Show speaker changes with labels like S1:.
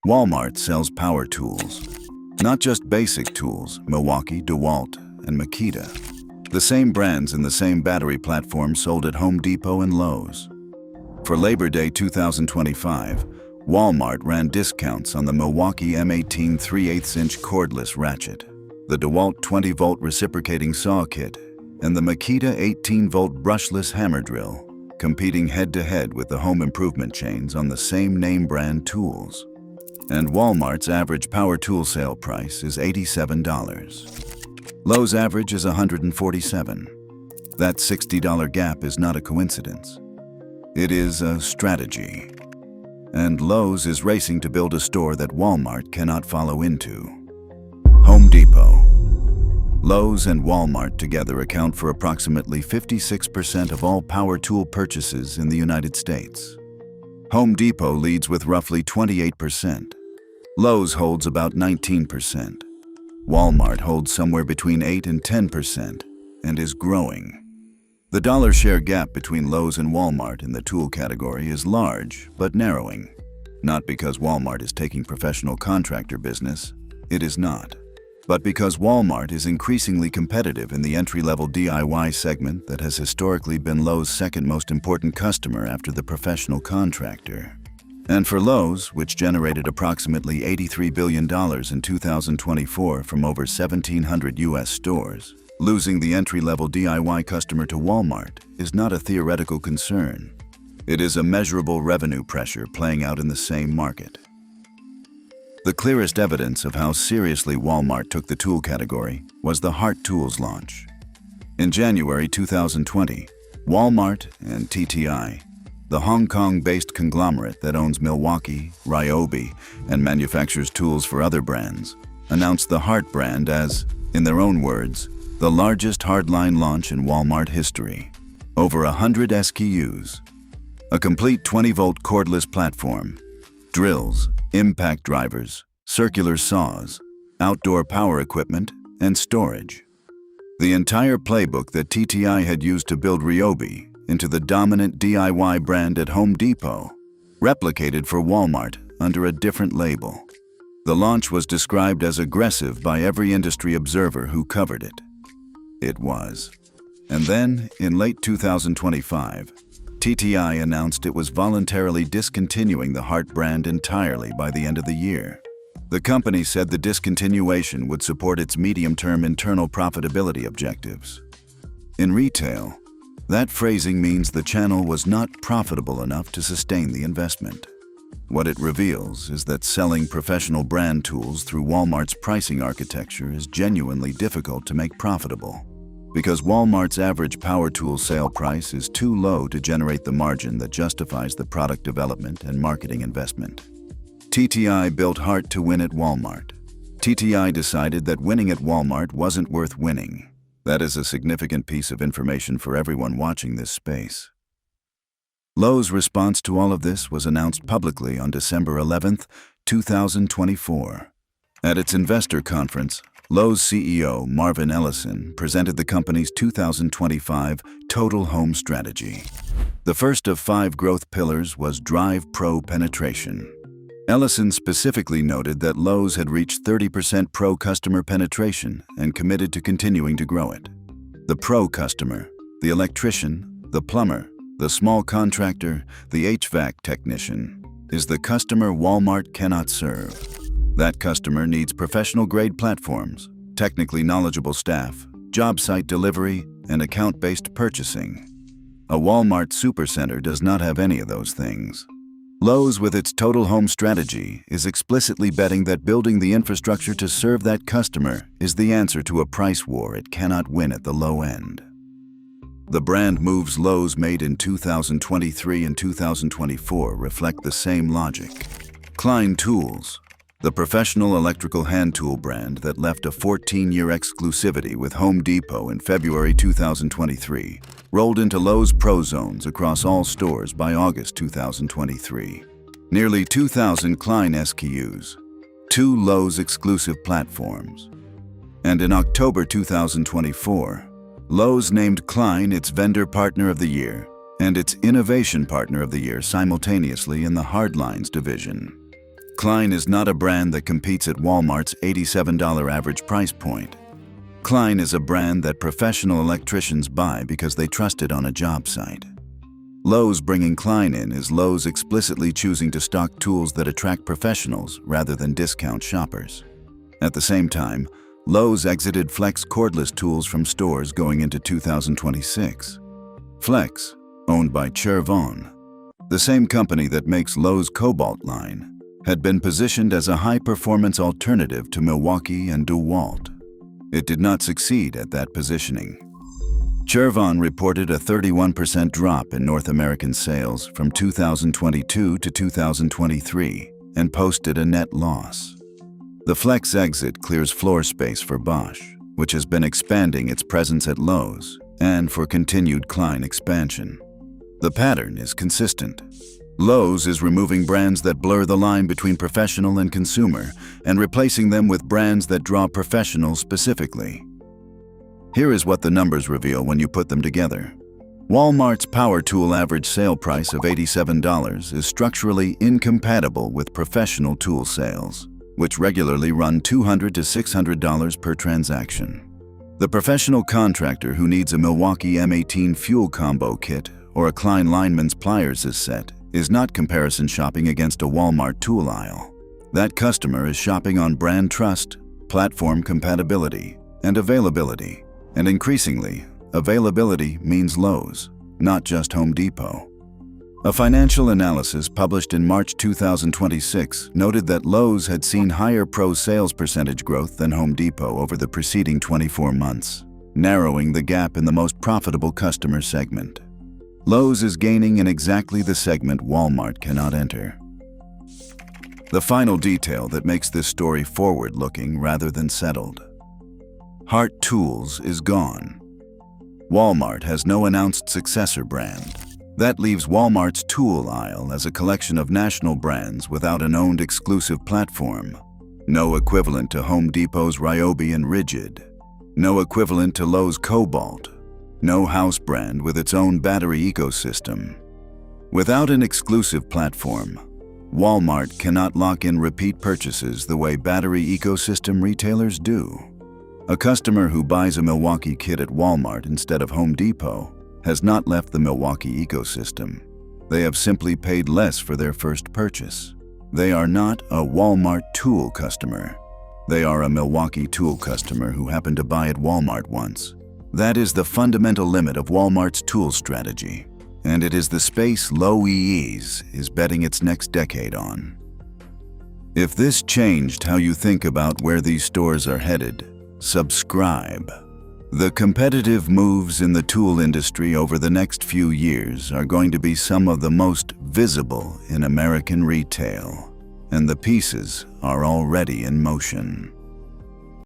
S1: Walmart sells power tools. Not just basic tools, Milwaukee, DeWalt, and Makita. The same brands and the same battery platform sold at Home Depot and Lowe's. For Labor Day 2025, Walmart ran discounts on the Milwaukee M18 3/8-inch cordless ratchet, the DeWalt 20-volt reciprocating saw kit, and the Makita 18-volt brushless hammer drill, competing head-to-head with the home improvement chains on the same name-brand tools. And Walmart's average power tool sale price is $87. Lowe's average is $147. That $60 gap is not a coincidence. It is a strategy. And Lowe's is racing to build a store that Walmart cannot follow into. Home Depot. Lowe's and Walmart together account for approximately 56% of all power tool purchases in the United States. Home Depot leads with roughly 28%. Lowe's holds about 19%. Walmart holds somewhere between 8 and 10% and is growing. The dollar share gap between Lowe's and Walmart in the tool category is large but narrowing. Not because Walmart is taking professional contractor business, it is not. But because Walmart is increasingly competitive in the entry-level DIY segment that has historically been Lowe's second most important customer after the professional contractor. And for Lowe's, which generated approximately $83 billion in 2024 from over 1,700 U.S. stores, losing the entry-level DIY customer to Walmart is not a theoretical concern. It is a measurable revenue pressure playing out in the same market. The clearest evidence of how seriously Walmart took the tool category was the Hart Tools launch. In January 2020, Walmart and TTI, the Hong Kong-based conglomerate that owns Milwaukee, Ryobi, and manufactures tools for other brands, announced the Hart brand as, in their own words, the largest hardline launch in Walmart history. Over 100 SKUs, a complete 20-volt cordless platform, drills, impact drivers, circular saws, outdoor power equipment, and storage. The entire playbook that TTI had used to build Ryobi into the dominant DIY brand at Home Depot, replicated for Walmart under a different label. The launch was described as aggressive by every industry observer who covered it. It was. And then, in late 2025, TTI announced it was voluntarily discontinuing the Hart brand entirely by the end of the year. The company said the discontinuation would support its medium-term internal profitability objectives. In retail, that phrasing means the channel was not profitable enough to sustain the investment. What it reveals is that selling professional brand tools through Walmart's pricing architecture is genuinely difficult to make profitable, because Walmart's average power tool sale price is too low to generate the margin that justifies the product development and marketing investment. TTI built Hart to win at Walmart. TTI decided that winning at Walmart wasn't worth winning. That is a significant piece of information for everyone watching this space. Lowe's response to all of this was announced publicly on December 11, 2024. At its investor conference, Lowe's CEO Marvin Ellison presented the company's 2025 Total Home Strategy. The first of 5 growth pillars was Drive Pro Penetration. Ellison specifically noted that Lowe's had reached 30% Pro customer penetration and committed to continuing to grow it. The Pro customer, the electrician, the plumber, the small contractor, the HVAC technician, is the customer Walmart cannot serve. That customer needs professional-grade platforms, technically knowledgeable staff, job site delivery, and account-based purchasing. A Walmart supercenter does not have any of those things. Lowe's, with its total home strategy, is explicitly betting that building the infrastructure to serve that customer is the answer to a price war it cannot win at the low end. The brand moves Lowe's made in 2023 and 2024 reflect the same logic. Klein Tools, the professional electrical hand tool brand that left a 14-year exclusivity with Home Depot in February 2023, rolled into Lowe's Pro Zones across all stores by August 2023. Nearly 2,000 Klein SKUs, 2 Lowe's exclusive platforms. And in October 2024, Lowe's named Klein its Vendor Partner of the Year and its Innovation Partner of the Year simultaneously in the Hardlines division. Klein is not a brand that competes at Walmart's $87 average price point. Klein is a brand that professional electricians buy because they trust it on a job site. Lowe's bringing Klein in is Lowe's explicitly choosing to stock tools that attract professionals rather than discount shoppers. At the same time, Lowe's exited Flex cordless tools from stores going into 2026. Flex, owned by Chervon, the same company that makes Lowe's Cobalt line, had been positioned as a high-performance alternative to Milwaukee and DeWalt. It did not succeed at that positioning. Chervon reported a 31% drop in North American sales from 2022 to 2023 and posted a net loss. The Flex exit clears floor space for Bosch, which has been expanding its presence at Lowe's, and for continued Klein expansion. The pattern is consistent. Lowe's is removing brands that blur the line between professional and consumer and replacing them with brands that draw professionals specifically. Here is what the numbers reveal when you put them together. Walmart's power tool average sale price of $87 is structurally incompatible with professional tool sales, which regularly run $200 to $600 per transaction. The professional contractor who needs a Milwaukee M18 fuel combo kit or a Klein lineman's pliers set is not comparison shopping against a Walmart tool aisle. That customer is shopping on brand trust, platform compatibility, and availability. And increasingly, availability means Lowe's, not just Home Depot. A financial analysis published in March 2026 noted that Lowe's had seen higher pro sales percentage growth than Home Depot over the preceding 24 months, narrowing the gap in the most profitable customer segment. Lowe's is gaining in exactly the segment Walmart cannot enter. The final detail that makes this story forward-looking rather than settled. Hart Tools is gone. Walmart has no announced successor brand. That leaves Walmart's tool aisle as a collection of national brands without an owned exclusive platform. No equivalent to Home Depot's Ryobi and Rigid. No equivalent to Lowe's Cobalt. No house brand with its own battery ecosystem. Without an exclusive platform, Walmart cannot lock in repeat purchases the way battery ecosystem retailers do. A customer who buys a Milwaukee kit at Walmart instead of Home Depot has not left the Milwaukee ecosystem. They have simply paid less for their first purchase. They are not a Walmart tool customer. They are a Milwaukee tool customer who happened to buy at Walmart once. That is the fundamental limit of Walmart's tool strategy, and it is the space Lowe is betting its next decade on. If this changed how you think about where these stores are headed, subscribe. The competitive moves in the tool industry over the next few years are going to be some of the most visible in American retail, and the pieces are already in motion.